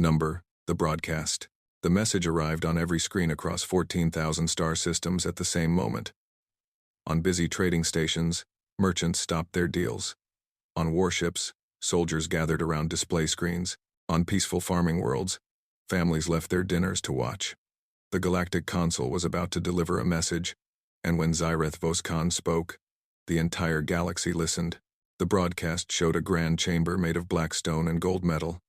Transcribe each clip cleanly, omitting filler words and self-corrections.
Number, the broadcast. The message arrived on every screen across 14,000 star systems at the same moment. On busy trading stations, merchants stopped their deals. On warships, soldiers gathered around display screens. On peaceful farming worlds, families left their dinners to watch. The Galactic Concul was about to deliver a message, and when Zyreth Voskan spoke, the entire galaxy listened. The broadcast showed a grand chamber made of black stone and gold metal.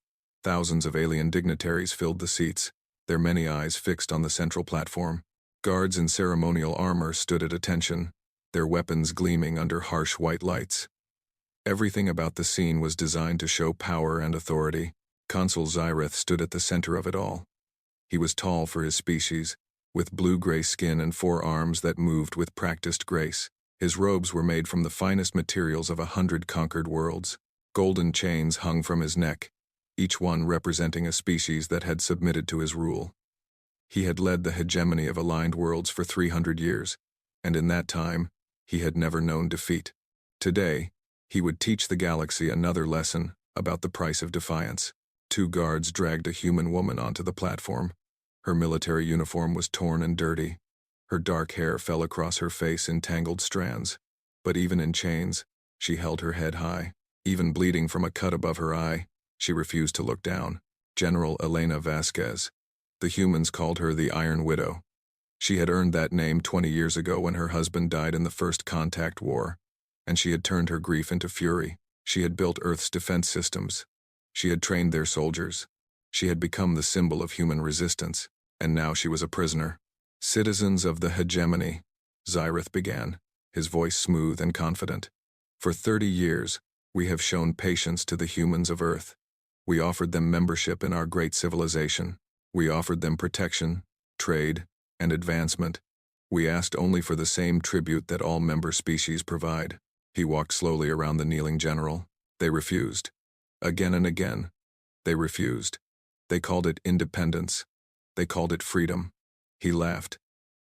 Thousands of alien dignitaries filled the seats, their many eyes fixed on the central platform. Guards in ceremonial armor stood at attention, their weapons gleaming under harsh white lights. Everything about the scene was designed to show power and authority. Consul Zyreth stood at the center of it all. He was tall for his species, with blue-gray skin and 4 arms that moved with practiced grace. His robes were made from the finest materials of 100 conquered worlds. Golden chains hung from his neck, each one representing a species that had submitted to his rule. He had led the hegemony of aligned worlds for 300 years, and in that time, he had never known defeat. Today, he would teach the galaxy another lesson about the price of defiance. 2 guards dragged a human woman onto the platform. Her military uniform was torn and dirty. Her dark hair fell across her face in tangled strands. But even in chains, she held her head high. Even bleeding from a cut above her eye, she refused to look down. General Elena Vasquez. The humans called her the Iron Widow. She had earned that name 20 years ago when her husband died in the First Contact War, and she had turned her grief into fury. She had built Earth's defense systems. She had trained their soldiers. She had become the symbol of human resistance, and now she was a prisoner. Citizens of the hegemony, Zyreth began, his voice smooth and confident. For 30 years, we have shown patience to the humans of Earth. We offered them membership in our great civilization. We offered them protection, trade, and advancement. We asked only for the same tribute that all member species provide. He walked slowly around the kneeling general. They refused. Again and again, they refused. They called it independence. They called it freedom. He laughed,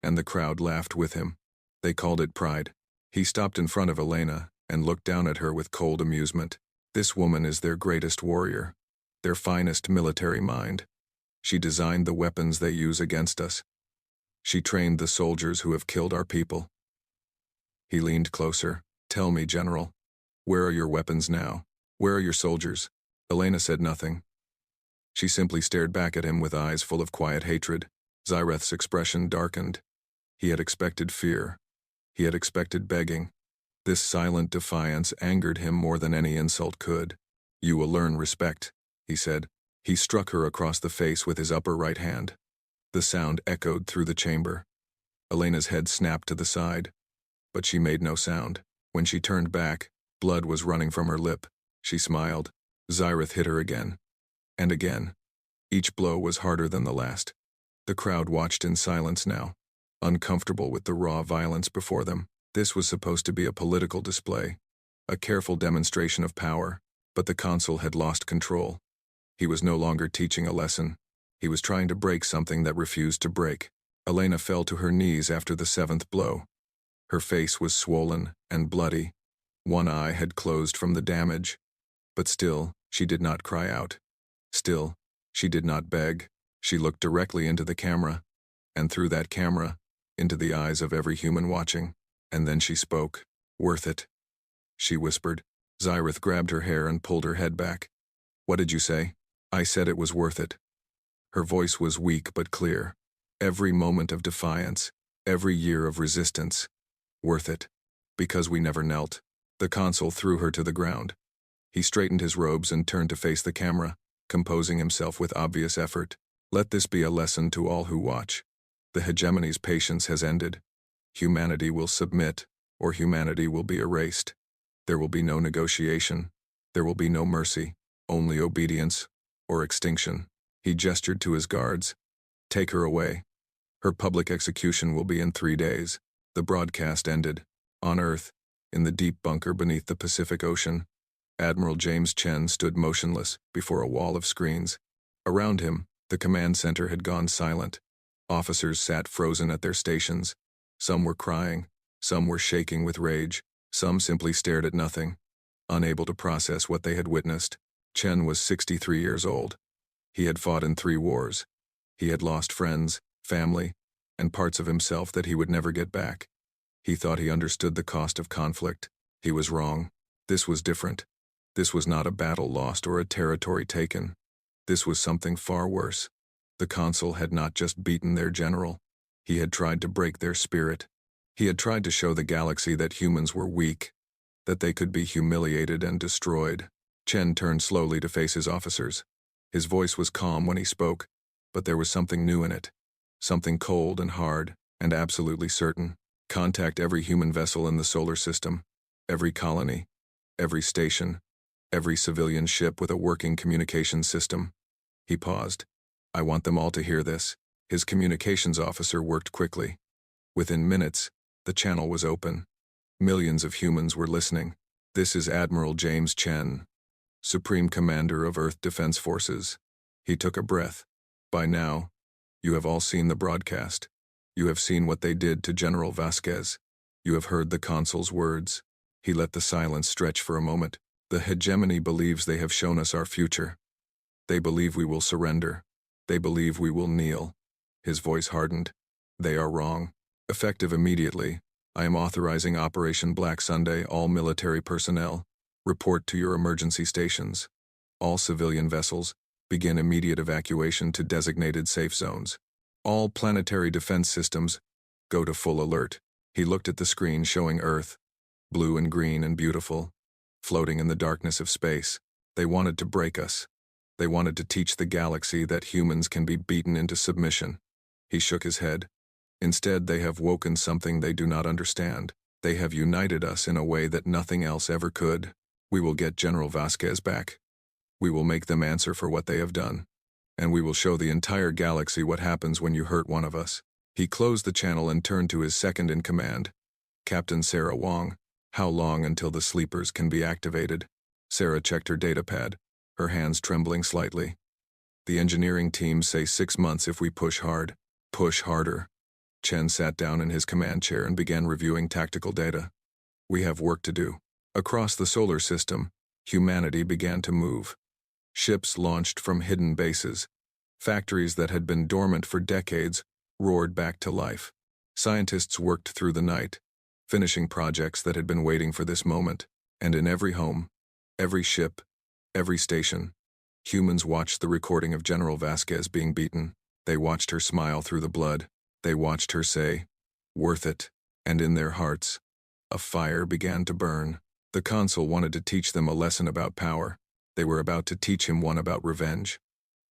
and the crowd laughed with him. They called it pride. He stopped in front of Elena and looked down at her with cold amusement. This woman is their greatest warrior, their finest military mind. She designed the weapons they use against us. She trained the soldiers who have killed our people. He leaned closer. Tell me, General, where are your weapons now? Where are your soldiers? Elena said nothing. She simply stared back at him with eyes full of quiet hatred. Zyreth's expression darkened. He had expected fear. He had expected begging. This silent defiance angered him more than any insult could. You will learn respect, he said. He struck her across the face with his upper right hand. The sound echoed through the chamber. Elena's head snapped to the side, but she made no sound. When she turned back, blood was running from her lip. She smiled. Zyreth hit her again. And again. Each blow was harder than the last. The crowd watched in silence now, uncomfortable with the raw violence before them. This was supposed to be a political display, a careful demonstration of power, but the consul had lost control. He was no longer teaching a lesson. He was trying to break something that refused to break. Elena fell to her knees after the 7th blow. Her face was swollen and bloody. One eye had closed from the damage, but still, she did not cry out. Still, she did not beg. She looked directly into the camera, and through that camera, into the eyes of every human watching. And then she spoke. Worth it, she whispered. Zyreth grabbed her hair and pulled her head back. What did you say? I said it was worth it. Her voice was weak but clear. Every moment of defiance, every year of resistance. Worth it. Because we never knelt. The consul threw her to the ground. He straightened his robes and turned to face the camera, composing himself with obvious effort. Let this be a lesson to all who watch. The hegemony's patience has ended. Humanity will submit, or humanity will be erased. There will be no negotiation. There will be no mercy, only obedience or extinction. He gestured to his guards. Take her away. Her public execution will be in 3 days. The broadcast ended. On Earth, in the deep bunker beneath the Pacific Ocean, Admiral James Chen stood motionless before a wall of screens. Around him, the command center had gone silent. Officers sat frozen at their stations. Some were crying, some were shaking with rage, some simply stared at nothing, unable to process what they had witnessed. Chen was 63 years old. He had fought in 3 wars. He had lost friends, family, and parts of himself that he would never get back. He thought he understood the cost of conflict. He was wrong. This was different. This was not a battle lost or a territory taken. This was something far worse. The consul had not just beaten their general. He had tried to break their spirit. He had tried to show the galaxy that humans were weak, that they could be humiliated and destroyed. Chen turned slowly to face his officers. His voice was calm when he spoke, but there was something new in it. Something cold and hard, and absolutely certain. Contact every human vessel in the solar system, every colony, every station, every civilian ship with a working communications system. He paused. I want them all to hear this. His communications officer worked quickly. Within minutes, the channel was open. Millions of humans were listening. This is Admiral James Chen, Supreme Commander of Earth Defense Forces. He took a breath. By now, you have all seen the broadcast. You have seen what they did to General Vasquez. You have heard the consul's words. He let the silence stretch for a moment. The hegemony believes they have shown us our future. They believe we will surrender. They believe we will kneel. His voice hardened. They are wrong. Effective immediately, I am authorizing Operation Black Sunday. All military personnel, report to your emergency stations. All civilian vessels, begin immediate evacuation to designated safe zones. All planetary defense systems, go to full alert. He looked at the screen showing Earth, blue and green and beautiful, floating in the darkness of space. They wanted to break us. They wanted to teach the galaxy that humans can be beaten into submission. He shook his head. Instead, they have woken something they do not understand. They have united us in a way that nothing else ever could. We will get General Vasquez back. We will make them answer for what they have done. And we will show the entire galaxy what happens when you hurt one of us. He closed the channel and turned to his second-in-command, Captain Sarah Wong. How long until the sleepers can be activated? Sarah checked her datapad, her hands trembling slightly. The engineering teams say 6 months if we push hard. Push harder. Chen sat down in his command chair and began reviewing tactical data. We have work to do. Across the solar system, humanity began to move. Ships launched from hidden bases. Factories that had been dormant for decades roared back to life. Scientists worked through the night, finishing projects that had been waiting for this moment. And in every home, every ship, every station, humans watched the recording of General Vasquez being beaten. They watched her smile through the blood. They watched her say, "Worth it." And in their hearts, a fire began to burn. The consul wanted to teach them a lesson about power. They were about to teach him one about revenge.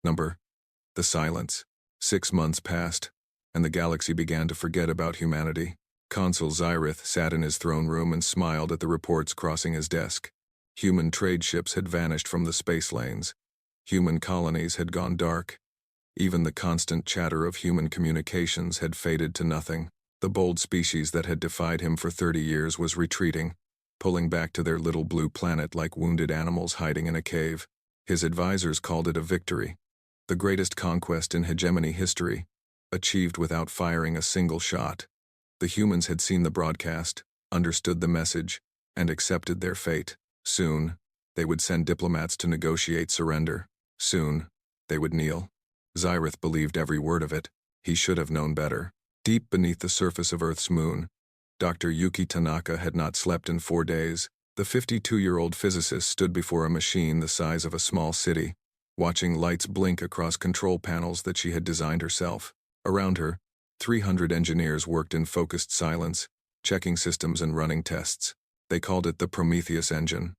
The silence. 6 months passed, and the galaxy began to forget about humanity. Consul Zyrith sat in his throne room and smiled at the reports crossing his desk. Human trade ships had vanished from the space lanes. Human colonies had gone dark. Even the constant chatter of human communications had faded to nothing. The bold species that had defied him for 30 years was retreating, pulling back to their little blue planet like wounded animals hiding in a cave. His advisors called it a victory, the greatest conquest in hegemony history, achieved without firing a single shot. The humans had seen the broadcast, understood the message, and accepted their fate. Soon, they would send diplomats to negotiate surrender. Soon, they would kneel. Zyrith believed every word of it. He should have known better. Deep beneath the surface of Earth's moon, Dr. Yuki Tanaka had not slept in 4 days. The 52-year-old physicist stood before a machine the size of a small city, watching lights blink across control panels that she had designed herself. Around her, 300 engineers worked in focused silence, checking systems and running tests. They called it the Prometheus engine.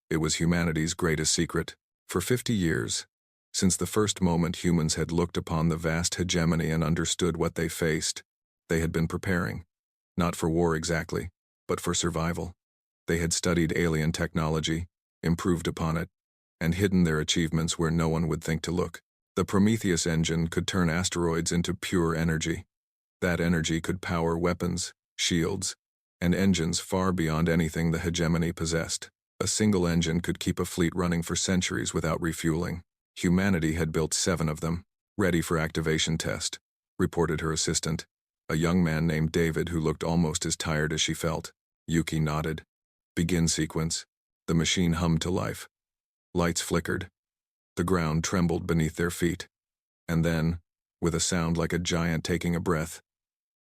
It was humanity's greatest secret. For 50 years, since the first moment humans had looked upon the vast hegemony and understood what they faced, they had been preparing. Not for war exactly, but for survival. They had studied alien technology, improved upon it, and hidden their achievements where no one would think to look. The Prometheus engine could turn asteroids into pure energy. That energy could power weapons, shields, and engines far beyond anything the hegemony possessed. A single engine could keep a fleet running for centuries without refueling. Humanity had built 7 of them, ready for activation test, reported her assistant, a young man named David who looked almost as tired as she felt. Yuki nodded. Begin sequence. The machine hummed to life. Lights flickered. The ground trembled beneath their feet. And then, with a sound like a giant taking a breath,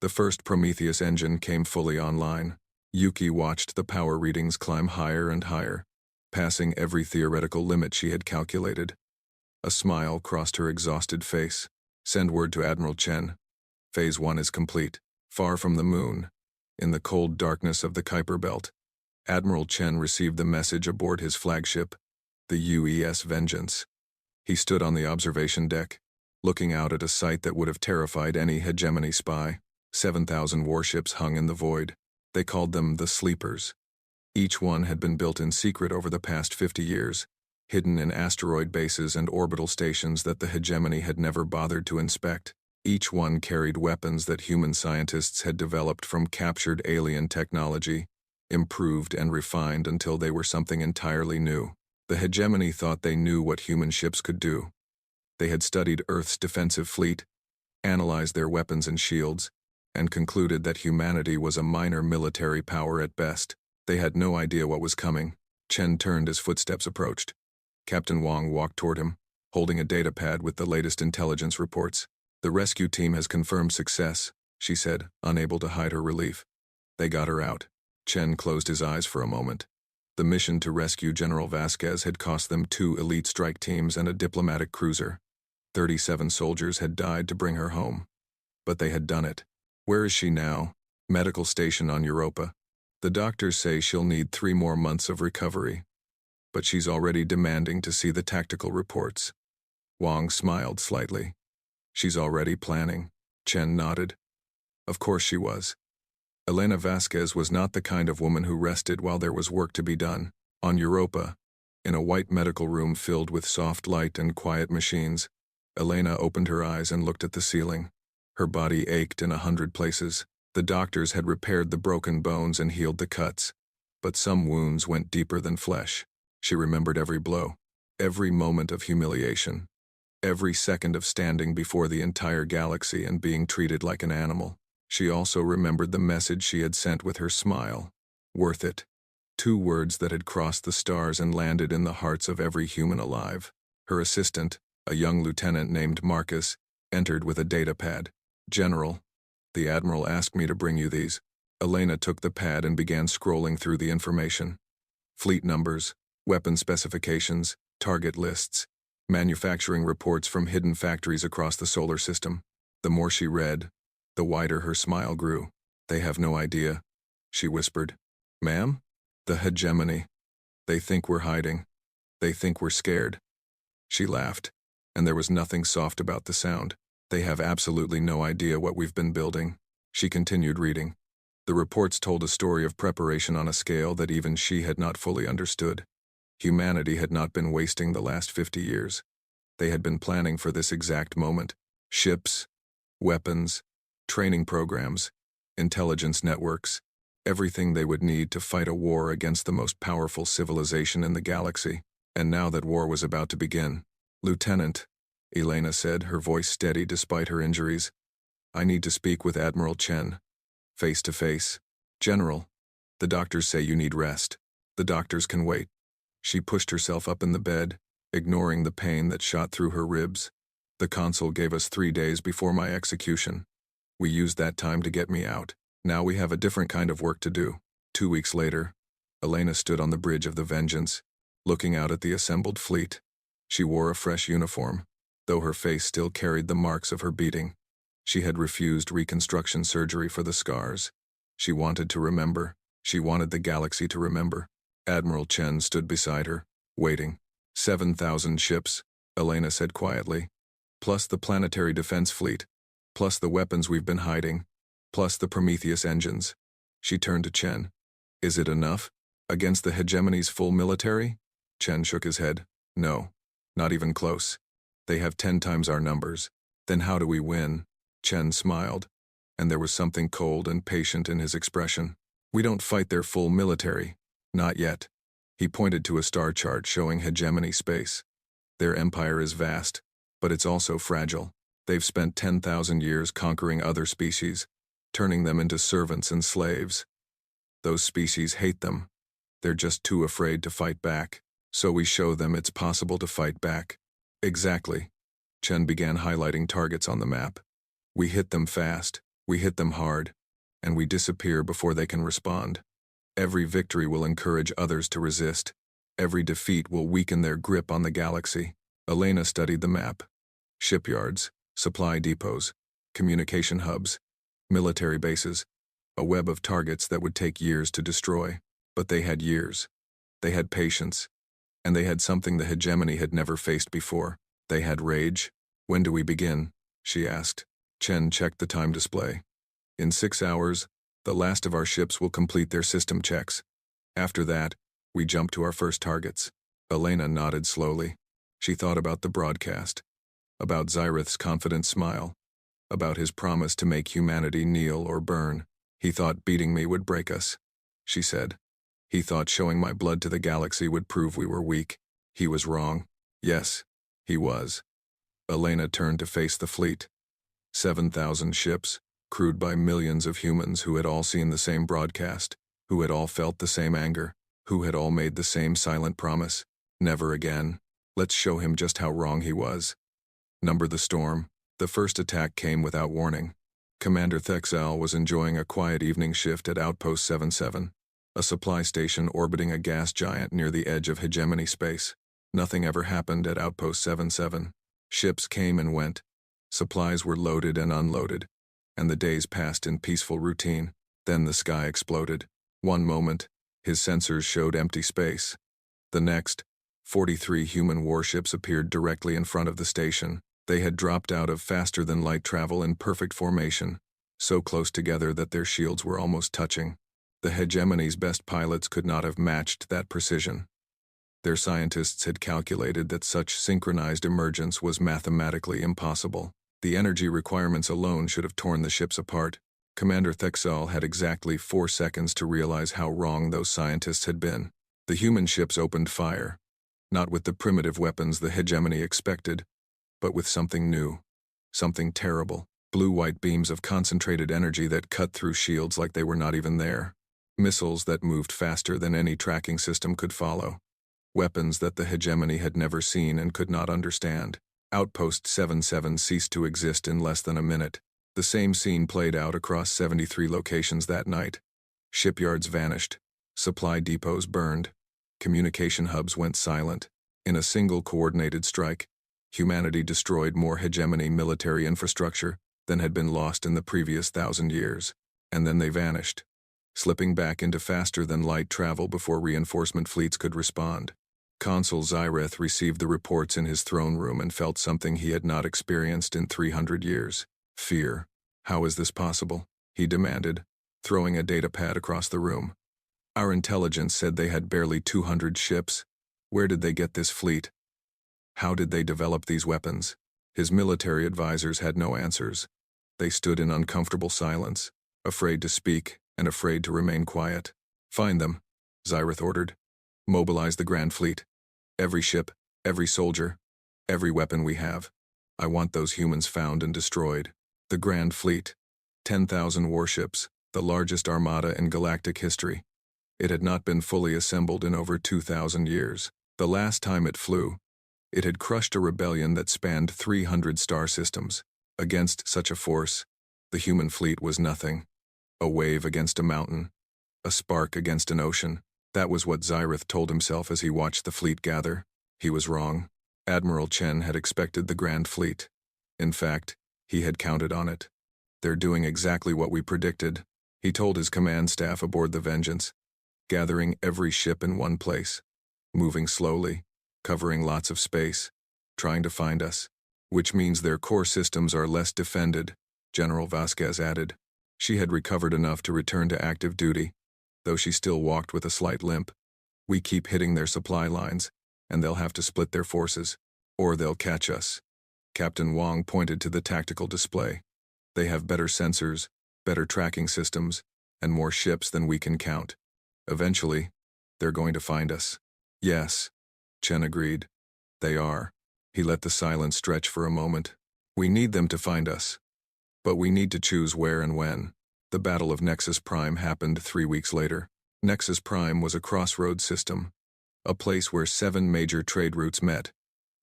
the first Prometheus engine came fully online. Yuki watched the power readings climb higher and higher, passing every theoretical limit she had calculated. A smile crossed her exhausted face. Send word to Admiral Chen. Phase 1 is complete. Far from the moon, in the cold darkness of the Kuiper Belt, Admiral Chen received the message aboard his flagship, the UES Vengeance. He stood on the observation deck, looking out at a sight that would have terrified any hegemony spy. 7,000 warships hung in the void. They called them the Sleepers. Each one had been built in secret over the past 50 years, hidden in asteroid bases and orbital stations that the hegemony had never bothered to inspect. Each one carried weapons that human scientists had developed from captured alien technology, improved and refined until they were something entirely new. The hegemony thought they knew what human ships could do. They had studied Earth's defensive fleet, analyzed their weapons and shields, and concluded that humanity was a minor military power at best. They had no idea what was coming. Chen turned as footsteps approached. Captain Wang walked toward him, holding a datapad with the latest intelligence reports. The rescue team has confirmed success, she said, unable to hide her relief. They got her out. Chen closed his eyes for a moment. The mission to rescue General Vasquez had cost them 2 elite strike teams and a diplomatic cruiser. 37 soldiers had died to bring her home. But they had done it. Where is she now? Medical station on Europa. The doctors say she'll need 3 more months of recovery. But she's already demanding to see the tactical reports. Wang smiled slightly. She's already planning. Chen nodded. Of course she was. Elena Vasquez was not the kind of woman who rested while there was work to be done. On Europa, in a white medical room filled with soft light and quiet machines, Elena opened her eyes and looked at the ceiling. Her body ached in 100 places. The doctors had repaired the broken bones and healed the cuts, but some wounds went deeper than flesh. She remembered every blow, every moment of humiliation, every second of standing before the entire galaxy and being treated like an animal. She also remembered the message she had sent with her smile. Worth it. 2 words that had crossed the stars and landed in the hearts of every human alive. Her assistant, a young lieutenant named Marcus, entered with a datapad. General, the Admiral asked me to bring you these. Elena took the pad and began scrolling through the information. Fleet numbers, weapon specifications, target lists, manufacturing reports from hidden factories across the solar system. The more she read, the wider her smile grew. They have no idea, she whispered. Ma'am? The hegemony. They think we're hiding. They think we're scared. She laughed, and there was nothing soft about the sound. They have absolutely no idea what we've been building. She continued reading. The reports told a story of preparation on a scale that even she had not fully understood. Humanity had not been wasting the last 50 years. They had been planning for this exact moment. Ships, weapons, training programs, intelligence networks, everything they would need to fight a war against the most powerful civilization in the galaxy. And now that war was about to begin. Lieutenant, Elena said, her voice steady despite her injuries. I need to speak with Admiral Chen. Face to face. General, the doctors say you need rest. The doctors can wait. She pushed herself up in the bed, ignoring the pain that shot through her ribs. The consul gave us 3 days before my execution. We used that time to get me out. Now we have a different kind of work to do. 2 weeks later, Elena stood on the bridge of the Vengeance, looking out at the assembled fleet. She wore a fresh uniform, though her face still carried the marks of her beating. She had refused reconstruction surgery for the scars. She wanted to remember. She wanted the galaxy to remember. Admiral Chen stood beside her, waiting. 7,000 ships, Elena said quietly, plus the planetary defense fleet, plus the weapons we've been hiding, plus the Prometheus engines. She turned to Chen. Is it enough? Against the hegemony's full military? Chen shook his head. No, not even close. They have 10 times our numbers. Then how do we win? Chen smiled, and there was something cold and patient in his expression. We don't fight their full military. Not yet. He pointed to a star chart showing hegemony space. Their empire is vast, but it's also fragile. They've spent 10,000 years conquering other species, turning them into servants and slaves. Those species hate them. They're just too afraid to fight back. So we show them it's possible to fight back. Exactly. Chen began highlighting targets on the map. We hit them fast, we hit them hard, and we disappear before they can respond. Every victory will encourage others to resist. Every defeat will weaken their grip on the galaxy. Elena studied the map. Shipyards, supply depots, communication hubs, military bases, a web of targets that would take years to destroy. But they had years. They had patience. And they had something the hegemony had never faced before. They had rage. When do we begin? She asked. Chen checked the time display. In 6 hours, the last of our ships will complete their system checks. After that, we jump to our first targets. Elena nodded slowly. She thought about the broadcast, about Xyrith's confident smile, about his promise to make humanity kneel or burn. He thought beating me would break us, she said. He thought showing my blood to the galaxy would prove we were weak. He was wrong. Yes, he was. Elena turned to face the fleet. 7,000 ships, crewed by millions of humans who had all seen the same broadcast, who had all felt the same anger, who had all made the same silent promise. Never again. Let's show him just how wrong he was. Number the storm. The first attack came without warning. Commander Thexal was enjoying a quiet evening shift at Outpost 77, a supply station orbiting a gas giant near the edge of hegemony space. Nothing ever happened at Outpost 77. Ships came and went. Supplies were loaded and unloaded, and the days passed in peaceful routine. Then the sky exploded. One moment, his sensors showed empty space. The next, 43 human warships appeared directly in front of the station. They had dropped out of faster-than-light travel in perfect formation, so close together that their shields were almost touching. The hegemony's best pilots could not have matched that precision. Their scientists had calculated that such synchronized emergence was mathematically impossible. The energy requirements alone should have torn the ships apart. Commander Thexal had exactly 4 seconds to realize how wrong those scientists had been. The human ships opened fire, not with the primitive weapons the hegemony expected, but with something new, something terrible. Blue-white beams of concentrated energy that cut through shields like they were not even there. Missiles that moved faster than any tracking system could follow. Weapons that the hegemony had never seen and could not understand. Outpost 77 ceased to exist in less than a minute. The same scene played out across 73 locations that night. Shipyards vanished. Supply depots burned. Communication hubs went silent. In a single coordinated strike, humanity destroyed more hegemony military infrastructure than had been lost in the previous 1,000 years. And then they vanished, slipping back into faster-than-light travel before reinforcement fleets could respond. Consul Xyrith received the reports in his throne room and felt something he had not experienced in 300 years. Fear. How is this possible? He demanded, throwing a datapad across the room. Our intelligence said they had barely 200 ships. Where did they get this fleet? How did they develop these weapons? His military advisors had no answers. They stood in uncomfortable silence, afraid to speak and afraid to remain quiet. Find them, Xyrith ordered. Mobilize the Grand Fleet. Every ship, every soldier, every weapon we have. I want those humans found and destroyed. The Grand Fleet. 10,000 warships, the largest armada in galactic history. It had not been fully assembled in over 2,000 years. The last time it flew, it had crushed a rebellion that spanned 300 star systems. Against such a force, the human fleet was nothing. A wave against a mountain. A spark against an ocean. That was what Xyrith told himself as he watched the fleet gather. He was wrong. Admiral Chen had expected the Grand Fleet. In fact, he had counted on it. They're doing exactly what we predicted, he told his command staff aboard the Vengeance, gathering every ship in one place, moving slowly, covering lots of space, trying to find us, which means their core systems are less defended, General Vasquez added. She had recovered enough to return to active duty, though she still walked with a slight limp. We keep hitting their supply lines, and they'll have to split their forces, or they'll catch us. Captain Wong pointed to the tactical display. They have better sensors, better tracking systems, and more ships than we can count. Eventually, they're going to find us. Yes, Chen agreed. They are. He let the silence stretch for a moment. We need them to find us. But we need to choose where and when. The Battle of Nexus Prime happened 3 weeks later. Nexus Prime was a crossroads system, a place where 7 major trade routes met.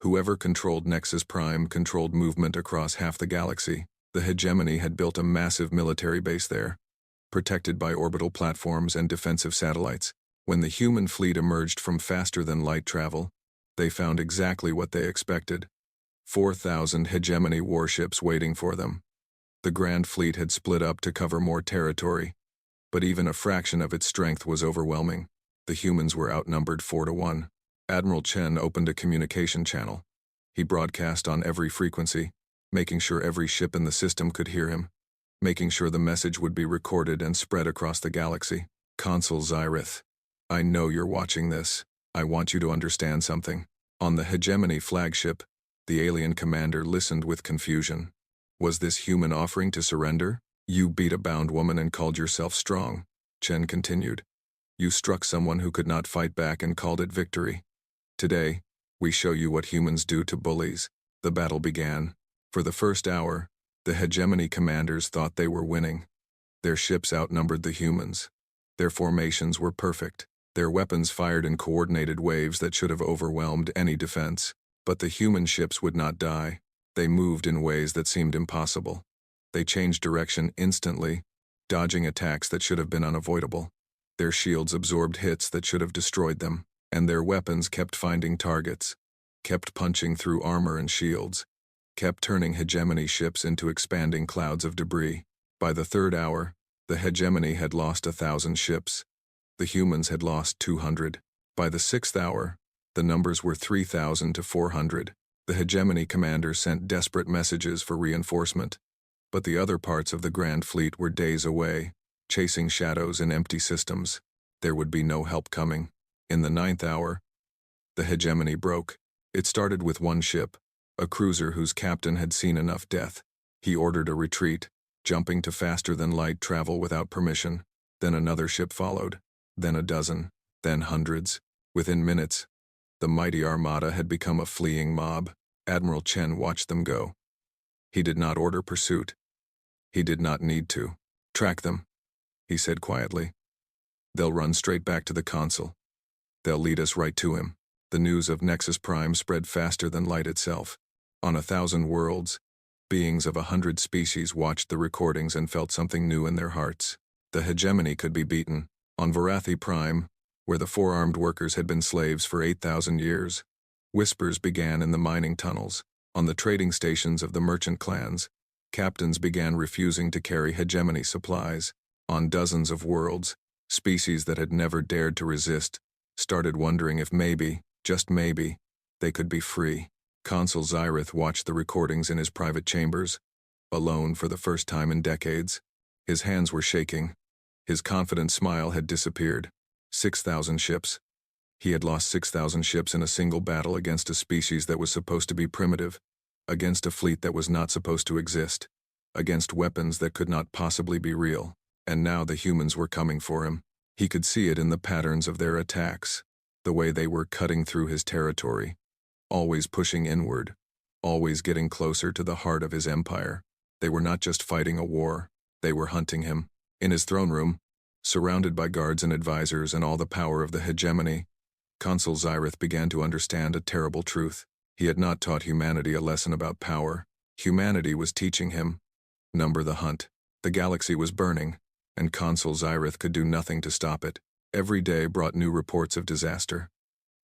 Whoever controlled Nexus Prime controlled movement across half the galaxy. The hegemony had built a massive military base there, protected by orbital platforms and defensive satellites. When the human fleet emerged from faster-than-light travel, they found exactly what they expected: 4,000 hegemony warships waiting for them. The Grand Fleet had split up to cover more territory, but even a fraction of its strength was overwhelming. The humans were outnumbered 4-1. Admiral Chen opened a communication channel. He broadcast on every frequency, making sure every ship in the system could hear him, making sure the message would be recorded and spread across the galaxy. Consul Zyrith, I know you're watching this. I want you to understand something. On the hegemony flagship, the alien commander listened with confusion. Was this human offering to surrender? You beat a bound woman and called yourself strong, Chen continued. You struck someone who could not fight back and called it victory. Today, we show you what humans do to bullies. The battle began. For the first hour, the hegemony commanders thought they were winning. Their ships outnumbered the humans. Their formations were perfect. Their weapons fired in coordinated waves that should have overwhelmed any defense. But the human ships would not die. They moved in ways that seemed impossible. They changed direction instantly, dodging attacks that should have been unavoidable. Their shields absorbed hits that should have destroyed them, and their weapons kept finding targets, kept punching through armor and shields, kept turning hegemony ships into expanding clouds of debris. By the third hour, the hegemony had lost 1,000 ships. The humans had lost 200. By the sixth hour, the numbers were 3,000 to 400. The hegemony commander sent desperate messages for reinforcement, but the other parts of the Grand Fleet were days away, chasing shadows in empty systems. There would be no help coming. In the ninth hour, the hegemony broke. It started with one ship, a cruiser whose captain had seen enough death. He ordered a retreat, jumping to faster-than-light travel without permission. Then another ship followed, then a dozen, then hundreds. Within minutes, the mighty armada had become a fleeing mob. Admiral Chen watched them go. He did not order pursuit. He did not need to. Track them, he said quietly. They'll run straight back to the consul. They'll lead us right to him. The news of Nexus Prime spread faster than light itself. On 1,000 worlds, beings of 100 species watched the recordings and felt something new in their hearts. The hegemony could be beaten. On Varathi Prime, where the four-armed workers had been slaves for 8,000 years, whispers began in the mining tunnels. On the trading stations of the merchant clans, captains began refusing to carry hegemony supplies. On dozens of worlds, species that had never dared to resist started wondering if maybe, just maybe, they could be free. Consul Zyrith watched the recordings in his private chambers, alone for the first time in decades. His hands were shaking. His confident smile had disappeared. 6,000 ships. He had lost 6,000 ships in a single battle against a species that was supposed to be primitive, against a fleet that was not supposed to exist, against weapons that could not possibly be real. And now the humans were coming for him. He could see it in the patterns of their attacks, the way they were cutting through his territory, always pushing inward, always getting closer to the heart of his empire. They were not just fighting a war, they were hunting him. In his throne room, surrounded by guards and advisors and all the power of the hegemony, Consul Zyrith began to understand a terrible truth. He had not taught humanity a lesson about power. Humanity was teaching him. Number the hunt. The galaxy was burning, and Consul Zyrith could do nothing to stop it. Every day brought new reports of disaster.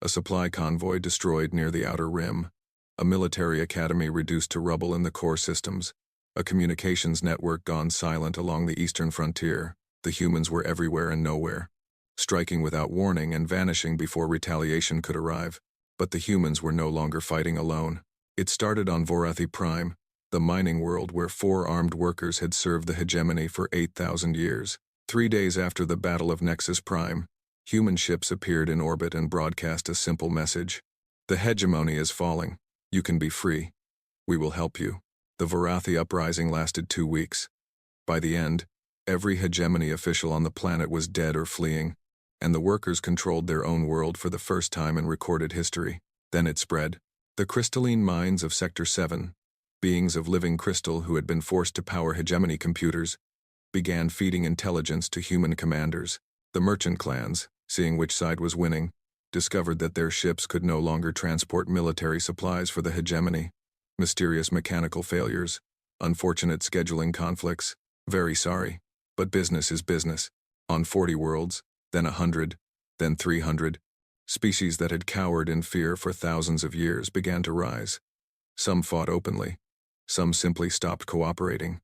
A supply convoy destroyed near the outer rim, a military academy reduced to rubble in the core systems, a communications network gone silent along the eastern frontier. The humans were everywhere and nowhere, striking without warning and vanishing before retaliation could arrive. But the humans were no longer fighting alone. It started on Varathi Prime, the mining world where four-armed workers had served the hegemony for 8,000 years. 3 days after the Battle of Nexus Prime, human ships appeared in orbit and broadcast a simple message. The hegemony is falling. You can be free. We will help you. The Varathi uprising lasted 2 weeks. By the end, every hegemony official on the planet was dead or fleeing, and the workers controlled their own world for the first time in recorded history. Then it spread. The crystalline minds of Sector 7, beings of living crystal who had been forced to power hegemony computers, began feeding intelligence to human commanders. The merchant clans, seeing which side was winning, discovered that their ships could no longer transport military supplies for the hegemony. Mysterious mechanical failures, unfortunate scheduling conflicts. Very sorry, but business is business. On 40 worlds, then 100, then 300, species that had cowered in fear for thousands of years began to rise. Some fought openly. Some simply stopped cooperating.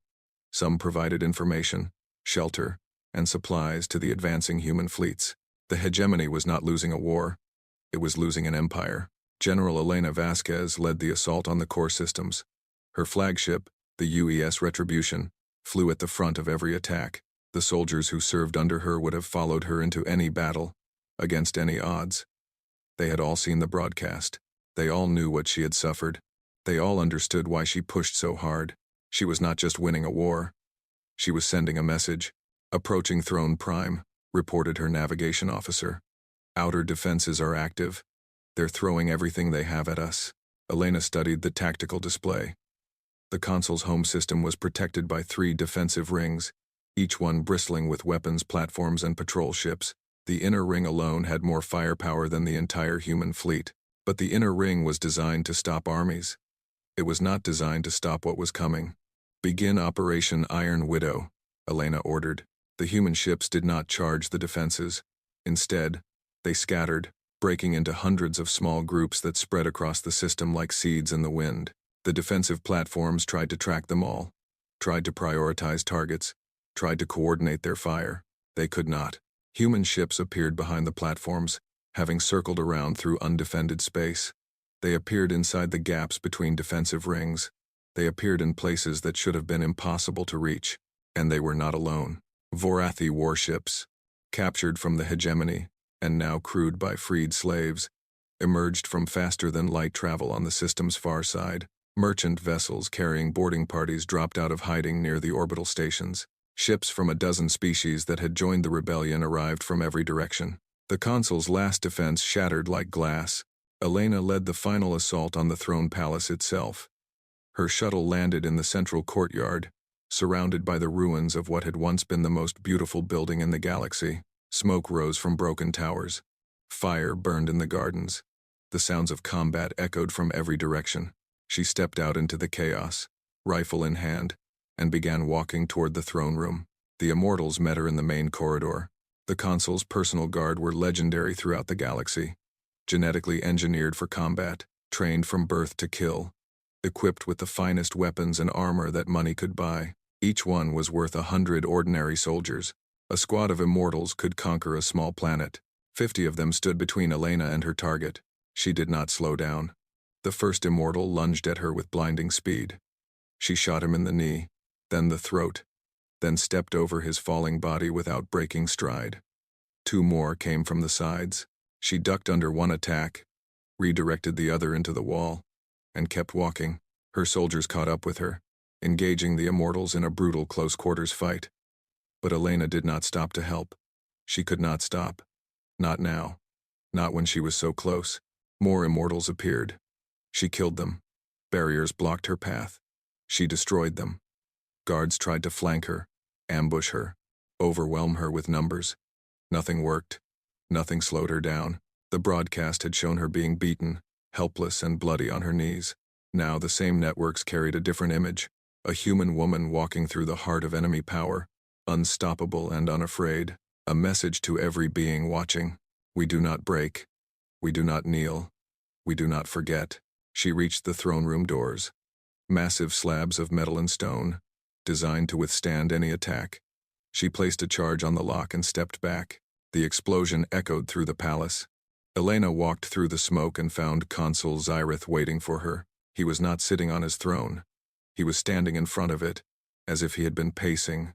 Some provided information, shelter, and supplies to the advancing human fleets. The hegemony was not losing a war. It was losing an empire. General Elena Vasquez led the assault on the core systems. Her flagship, the UES Retribution, flew at the front of every attack. The soldiers who served under her would have followed her into any battle, against any odds. They had all seen the broadcast. They all knew what she had suffered. They all understood why she pushed so hard. She was not just winning a war. She was sending a message. Approaching Throne Prime, reported her navigation officer. Outer defenses are active. They're throwing everything they have at us. Elena studied the tactical display. The consul's home system was protected by 3 defensive rings, each one bristling with weapons platforms and patrol ships. The inner ring alone had more firepower than the entire human fleet. But the inner ring was designed to stop armies. It was not designed to stop what was coming. Begin Operation Iron Widow, Elena ordered. The human ships did not charge the defenses. Instead, they scattered, breaking into hundreds of small groups that spread across the system like seeds in the wind. The defensive platforms tried to track them all, tried to prioritize targets, tried to coordinate their fire. They could not. Human ships appeared behind the platforms, having circled around through undefended space. They appeared inside the gaps between defensive rings. They appeared in places that should have been impossible to reach, and they were not alone. Vorathi warships, captured from the hegemony, and now crewed by freed slaves, emerged from faster-than-light travel on the system's far side. Merchant vessels carrying boarding parties dropped out of hiding near the orbital stations. Ships from a dozen species that had joined the rebellion arrived from every direction. The consul's last defense shattered like glass. Elena led the final assault on the throne palace itself. Her shuttle landed in the central courtyard, surrounded by the ruins of what had once been the most beautiful building in the galaxy. Smoke rose from broken towers. Fire burned in the gardens. The sounds of combat echoed from every direction. She stepped out into the chaos, rifle in hand, and began walking toward the throne room. The immortals met her in the main corridor. The consul's personal guard were legendary throughout the galaxy, genetically engineered for combat, trained from birth to kill, equipped with the finest weapons and armor that money could buy. Each one was worth 100 ordinary soldiers. A squad of immortals could conquer a small planet. 50 of them stood between Elena and her target. She did not slow down. The first immortal lunged at her with blinding speed. She shot him in the knee, then the throat, then stepped over his falling body without breaking stride. 2 more came from the sides. She ducked under one attack, redirected the other into the wall, and kept walking. Her soldiers caught up with her, engaging the immortals in a brutal close-quarters fight. But Elena did not stop to help. She could not stop. Not now. Not when she was so close. More immortals appeared. She killed them. Barriers blocked her path. She destroyed them. Guards tried to flank her, ambush her, overwhelm her with numbers. Nothing worked. Nothing slowed her down. The broadcast had shown her being beaten, helpless and bloody on her knees. Now the same networks carried a different image. A human woman walking through the heart of enemy power, unstoppable and unafraid. A message to every being watching. We do not break. We do not kneel. We do not forget. She reached the throne room doors. Massive slabs of metal and stone, designed to withstand any attack. She placed a charge on the lock and stepped back. The explosion echoed through the palace. Elena walked through the smoke and found Consul Zyrith waiting for her. He was not sitting on his throne. He was standing in front of it, as if he had been pacing,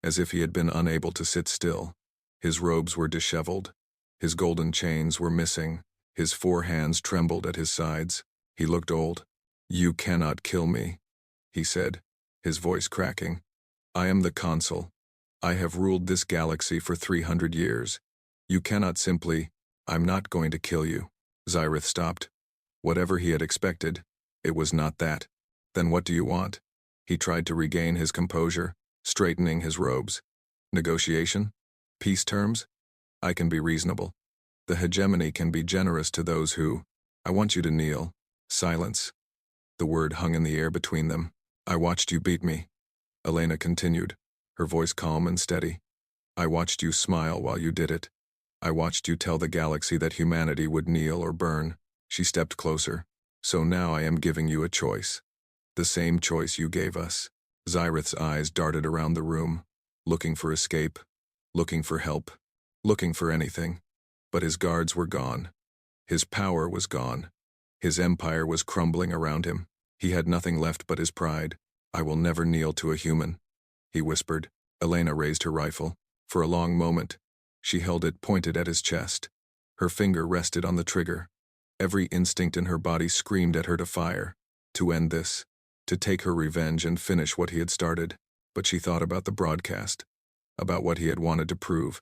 as if he had been unable to sit still. His robes were disheveled. His golden chains were missing. His 4 hands trembled at his sides. He looked old. "You cannot kill me," he said, his voice cracking. "I am the consul. I have ruled this galaxy for 300 years. You cannot simply, I'm not going to kill you." Zyrith stopped. Whatever he had expected, it was not that. "Then what do you want?" He tried to regain his composure, straightening his robes. "Negotiation? Peace terms? I can be reasonable. The hegemony can be generous to those who, I want you to kneel. Silence. The word hung in the air between them. I watched you beat me. Elena continued, her voice calm and steady. I watched you smile while you did it. I watched you tell the galaxy that humanity would kneel or burn. She stepped closer. So now I am giving you a choice. The same choice you gave us. Xyrith's eyes darted around the room, looking for escape, looking for help, looking for anything. But his guards were gone. His power was gone. His empire was crumbling around him. He had nothing left but his pride. I will never kneel to a human, he whispered. Elena raised her rifle. For a long moment, she held it pointed at his chest. Her finger rested on the trigger. Every instinct in her body screamed at her to fire, to end this, to take her revenge and finish what he had started. But she thought about the broadcast, about what he had wanted to prove,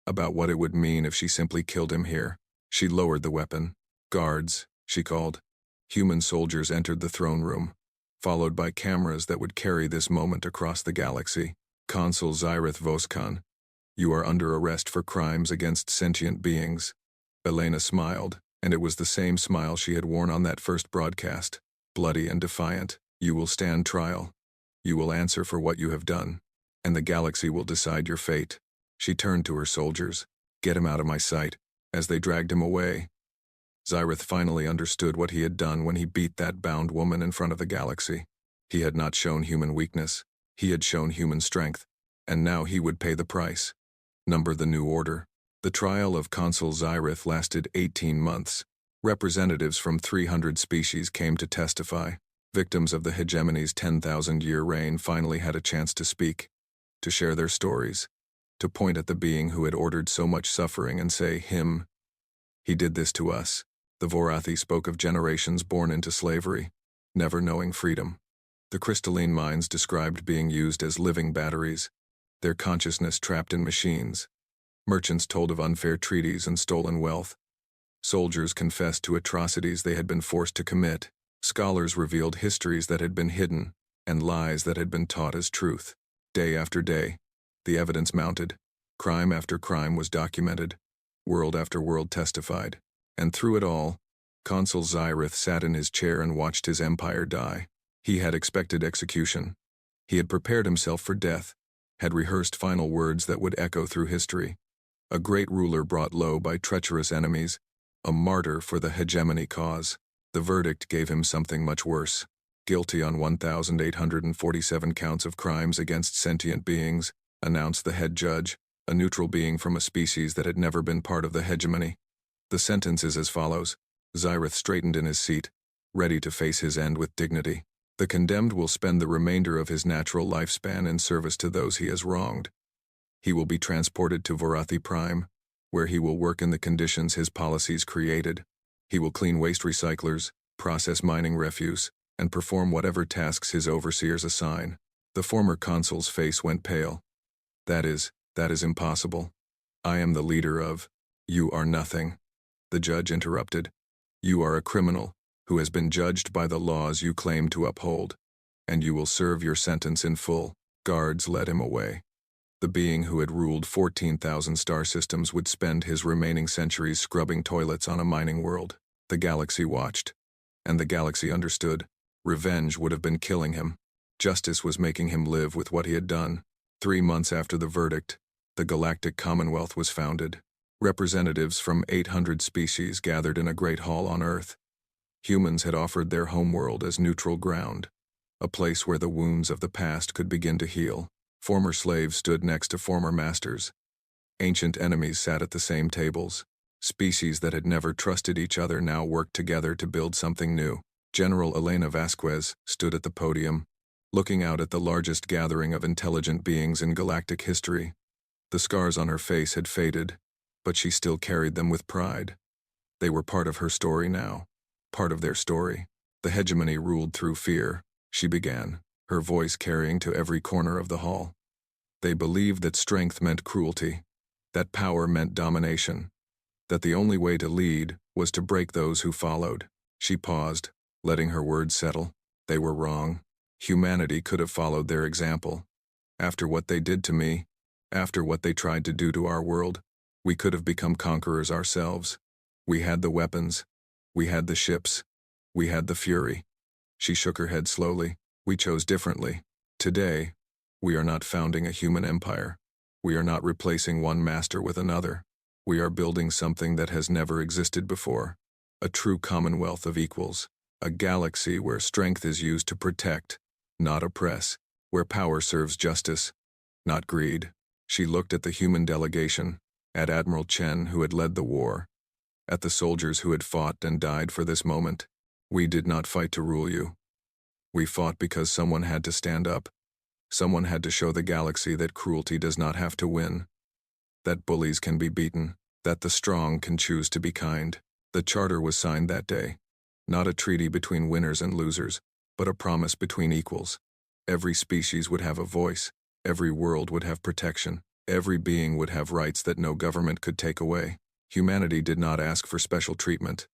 about what it would mean if she simply killed him here. She lowered the weapon. Guards, she called. Human soldiers entered the throne room, followed by cameras that would carry this moment across the galaxy. Consul Xyrith Voskan, you are under arrest for crimes against sentient beings. Elena smiled, and it was the same smile she had worn on that first broadcast, bloody and defiant. You will stand trial. You will answer for what you have done, and the galaxy will decide your fate. She turned to her soldiers. Get him out of my sight. As they dragged him away, Xyrith finally understood what he had done when he beat that bound woman in front of the galaxy. He had not shown human weakness. He had shown human strength, and now he would pay the price. Number the new order. The trial of Consul Xyrith lasted 18 months. Representatives from 300 species came to testify. Victims of the hegemony's 10,000-year reign finally had a chance to speak, to share their stories, to point at the being who had ordered so much suffering and say, him. He did this to us. The Vorathi spoke of generations born into slavery, never knowing freedom. The crystalline minds described being used as living batteries, their consciousness trapped in machines. Merchants told of unfair treaties and stolen wealth. Soldiers confessed to atrocities they had been forced to commit. Scholars revealed histories that had been hidden and lies that had been taught as truth. Day after day, the evidence mounted. Crime after crime was documented. World after world testified. And through it all, Consul Xyrith sat in his chair and watched his empire die. He had expected execution. He had prepared himself for death, had rehearsed final words that would echo through history. A great ruler brought low by treacherous enemies, a martyr for the hegemony cause. The verdict gave him something much worse. Guilty on 1,847 counts of crimes against sentient beings, announced the head judge, a neutral being from a species that had never been part of the hegemony. The sentence is as follows. Xyrith straightened in his seat, ready to face his end with dignity. The condemned will spend the remainder of his natural lifespan in service to those he has wronged. He will be transported to Vorathi Prime, where he will work in the conditions his policies created. He will clean waste recyclers, process mining refuse, and perform whatever tasks his overseers assign. The former consul's face went pale. That is impossible. I am the leader of. You are nothing. The judge interrupted. You are a criminal who has been judged by the laws you claim to uphold, and you will serve your sentence in full. Guards led him away. The being who had ruled 14,000 star systems would spend his remaining centuries scrubbing toilets on a mining world. The galaxy watched, and the galaxy understood. Revenge would have been killing him. Justice was making him live with what he had done. 3 months after the verdict, the Galactic Commonwealth was founded. Representatives from 800 species gathered in a great hall on Earth. Humans had offered their homeworld as neutral ground, a place where the wounds of the past could begin to heal. Former slaves stood next to former masters. Ancient enemies sat at the same tables. Species that had never trusted each other now worked together to build something new. General Elena Vasquez stood at the podium, looking out at the largest gathering of intelligent beings in galactic history. The scars on her face had faded, but she still carried them with pride. They were part of her story now, part of their story. The hegemony ruled through fear, she began, her voice carrying to every corner of the hall. They believed that strength meant cruelty, that power meant domination, that the only way to lead was to break those who followed. She paused, letting her words settle. They were wrong. Humanity could have followed their example. After what they did to me, after what they tried to do to our world, We could have become conquerors ourselves. We had the weapons. We had the ships. We had the fury. She shook her head slowly. We chose differently. Today, we are not founding a human empire. We are not replacing one master with another. We are building something that has never existed before. A true commonwealth of equals. A galaxy where strength is used to protect, not oppress. Where power serves justice, not greed. She looked at the human delegation, at Admiral Chen, who had led the war, at the soldiers who had fought and died for this moment. We did not fight to rule you. We fought because someone had to stand up. Someone had to show the galaxy that cruelty does not have to win, that bullies can be beaten, that the strong can choose to be kind. The charter was signed that day, not a treaty between winners and losers, but a promise between equals. Every species would have a voice, every world would have protection, every being would have rights that no government could take away. Humanity did not ask for special treatment.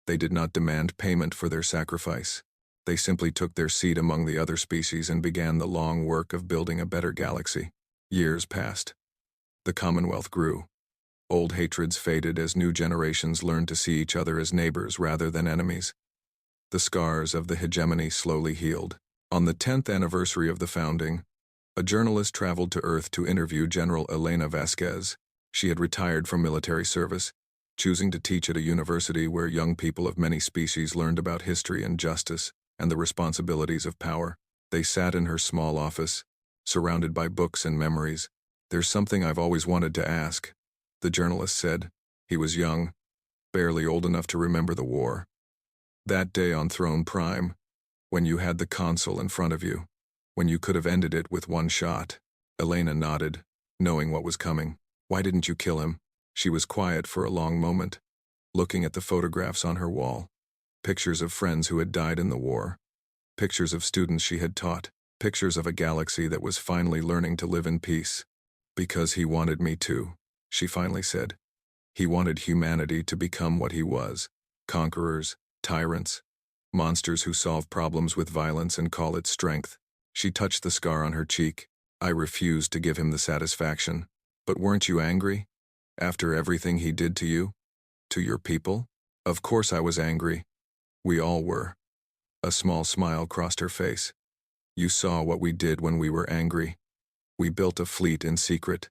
They did not demand payment for their sacrifice. They simply took their seat among the other species and began the long work of building a better galaxy. Years passed. The Commonwealth grew. Old hatreds faded as new generations learned to see each other as neighbors rather than enemies. The scars of the hegemony slowly healed. On the 10th anniversary of the founding, a journalist traveled to Earth to interview General Elena Vasquez. She had retired from military service, choosing to teach at a university where young people of many species learned about history and justice and the responsibilities of power. They sat in her small office, surrounded by books and memories. "There's something I've always wanted to ask," the journalist said. He was young, barely old enough to remember the war. That day on Throne Prime, when you had the consul in front of you, when you could have ended it with one shot. Elena nodded, knowing what was coming. "Why didn't you kill him?" She was quiet for a long moment, looking at the photographs on her wall. Pictures of friends who had died in the war. Pictures of students she had taught. Pictures of a galaxy that was finally learning to live in peace. "Because he wanted me to," she finally said. "He wanted humanity to become what he was. Conquerors, tyrants, monsters who solve problems with violence and call it strength." She touched the scar on her cheek. "I refused to give him the satisfaction. But weren't you angry? After everything he did to you? To your people?" "Of course I was angry. We all were." A small smile crossed her face. "You saw what we did when we were angry. We built a fleet in secret.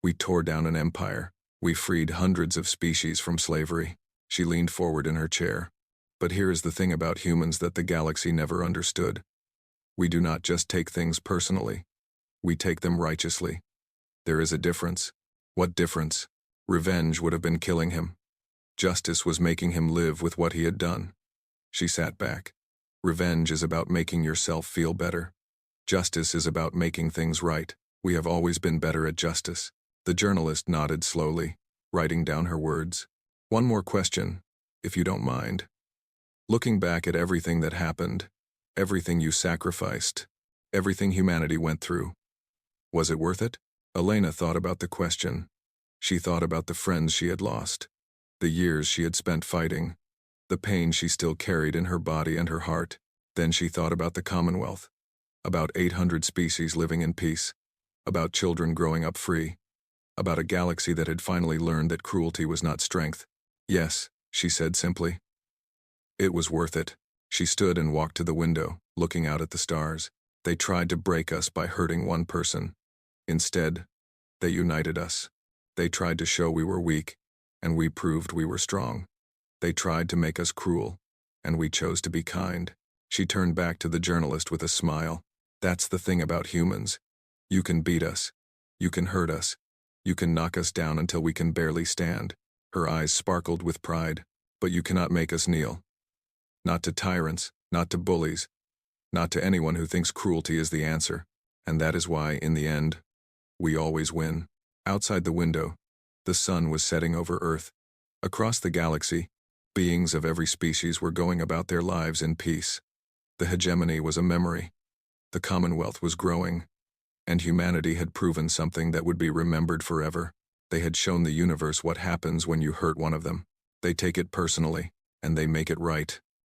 We tore down an empire. We freed hundreds of species from slavery." She leaned forward in her chair. "But here is the thing about humans that the galaxy never understood. We do not just take things personally. We take them righteously. There is a difference." "What difference?" "Revenge would have been killing him. Justice was making him live with what he had done." She sat back. "Revenge is about making yourself feel better. Justice is about making things right. We have always been better at justice." The journalist nodded slowly, writing down her words. "One more question, if you don't mind. Looking back at everything that happened, everything you sacrificed, everything humanity went through, was it worth it?" Elena thought about the question. She thought about the friends she had lost, the years she had spent fighting, the pain she still carried in her body and her heart. Then she thought about the Commonwealth, about 800 species living in peace, about children growing up free, about a galaxy that had finally learned that cruelty was not strength. "Yes," she said simply. "It was worth it." She stood and walked to the window, looking out at the stars. "They tried to break us by hurting one person. Instead, they united us. They tried to show we were weak, and we proved we were strong. They tried to make us cruel, and we chose to be kind." She turned back to the journalist with a smile. "That's the thing about humans. You can beat us. You can hurt us. You can knock us down until we can barely stand." Her eyes sparkled with pride. "But you cannot make us kneel. Not to tyrants, not to bullies, not to anyone who thinks cruelty is the answer. And that is why, in the end, we always win." Outside the window, the sun was setting over Earth. Across the galaxy, beings of every species were going about their lives in peace. The hegemony was a memory. The Commonwealth was growing, and humanity had proven something that would be remembered forever. They had shown the universe what happens when you hurt one of them. They take it personally, and they make it right.